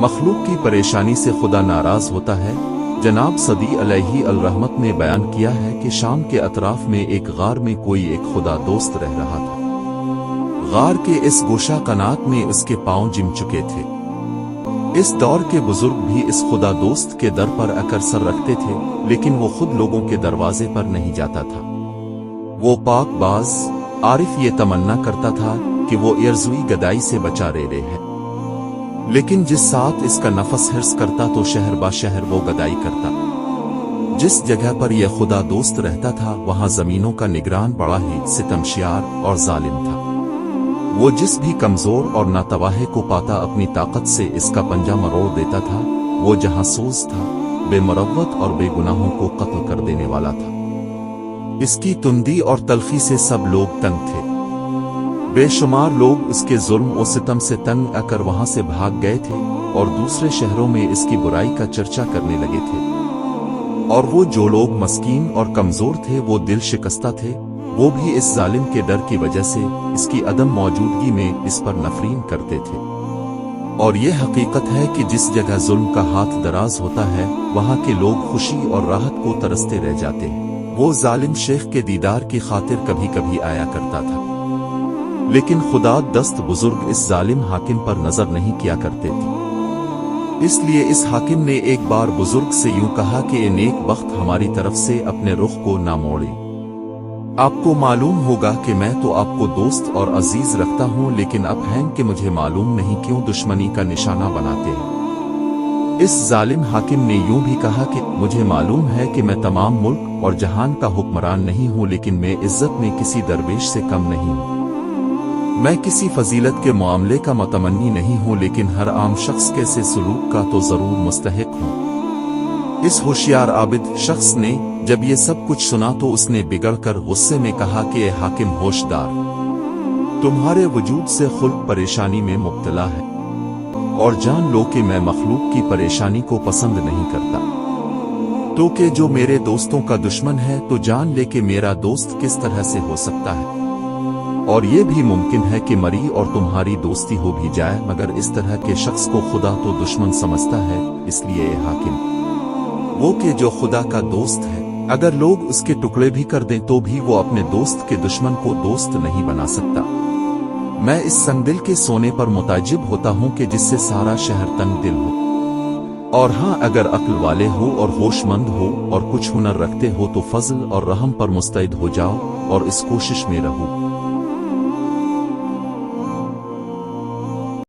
مخلوق کی پریشانی سے خدا ناراض ہوتا ہے۔ جناب صدی علیہ الرحمت نے بیان کیا ہے کہ شام کے اطراف میں ایک غار میں کوئی ایک خدا دوست رہ رہا تھا۔ غار کے اس گوشہ کنات میں اس کے پاؤں جم چکے تھے۔ اس دور کے بزرگ بھی اس خدا دوست کے در پر اکر سر رکھتے تھے، لیکن وہ خود لوگوں کے دروازے پر نہیں جاتا تھا۔ وہ پاک باز عارف یہ تمنا کرتا تھا کہ وہ ارضوی گدائی سے بچا رہے ہے، لیکن جس ساتھ اس کا نفس حرص کرتا تو شہر با شہر وہ گدائی کرتا۔ جس جگہ پر یہ خدا دوست رہتا تھا وہاں زمینوں کا نگران بڑا ہی ستمشیار اور ظالم تھا۔ وہ جس بھی کمزور اور ناتواہ کو پاتا اپنی طاقت سے اس کا پنجہ مروڑ دیتا تھا۔ وہ جہاں سوز تھا، بے مروت اور بے گناہوں کو قتل کر دینے والا تھا۔ اس کی تندی اور تلخی سے سب لوگ تنگ تھے۔ بے شمار لوگ اس کے ظلم و ستم سے تنگ آ کر وہاں سے بھاگ گئے تھے اور دوسرے شہروں میں اس کی برائی کا چرچا کرنے لگے تھے۔ اور وہ جو لوگ مسکین اور کمزور تھے وہ دل شکستہ تھے، وہ بھی اس ظالم کے ڈر کی وجہ سے اس کی عدم موجودگی میں اس پر نفرین کرتے تھے۔ اور یہ حقیقت ہے کہ جس جگہ ظلم کا ہاتھ دراز ہوتا ہے وہاں کے لوگ خوشی اور راحت کو ترستے رہ جاتے ہیں۔ وہ ظالم شیخ کے دیدار کی خاطر کبھی کبھی آیا کرتا تھا، لیکن خدا دست بزرگ اس ظالم حاکم پر نظر نہیں کیا کرتے تھے۔ اس لیے اس حاکم نے ایک بار بزرگ سے یوں کہا کہ اے نیک بخت، ہماری طرف سے اپنے رخ کو نہ موڑے۔ آپ کو معلوم ہوگا کہ میں تو آپ کو دوست اور عزیز رکھتا ہوں، لیکن اب ہیں کہ مجھے معلوم نہیں کیوں دشمنی کا نشانہ بناتے ہیں۔ اس ظالم حاکم نے یوں بھی کہا کہ مجھے معلوم ہے کہ میں تمام ملک اور جہان کا حکمران نہیں ہوں، لیکن میں عزت میں کسی درویش سے کم نہیں ہوں۔ میں کسی فضیلت کے معاملے کا متمنی نہیں ہوں، لیکن ہر عام شخص کے سے سلوک کا تو ضرور مستحق ہوں۔ اس ہوشیار عابد شخص نے جب یہ سب کچھ سنا تو اس نے بگڑ کر غصے میں کہا کہ اے حاکم ہوشدار، تمہارے وجود سے خلق پریشانی میں مبتلا ہے، اور جان لو کہ میں مخلوق کی پریشانی کو پسند نہیں کرتا۔ تو کہ جو میرے دوستوں کا دشمن ہے تو جان لے کہ میرا دوست کس طرح سے ہو سکتا ہے۔ اور یہ بھی ممکن ہے کہ مری اور تمہاری دوستی ہو بھی جائے، مگر اس طرح کے شخص کو خدا تو دشمن سمجھتا ہے۔ اس لیے اے حاکم، وہ کہ جو خدا کا دوست ہے، اگر لوگ اس کے ٹکڑے بھی کر دیں تو بھی وہ اپنے دوست کے دشمن کو دوست نہیں بنا سکتا۔ میں اس سنگدل کے سونے پر متعجب ہوتا ہوں کہ جس سے سارا شہر تنگ دل ہو۔ اور ہاں، اگر عقل والے ہو اور ہوش مند ہو اور کچھ ہنر رکھتے ہو تو فضل اور رحم پر مستعد ہو جاؤ اور اس کوشش میں رہو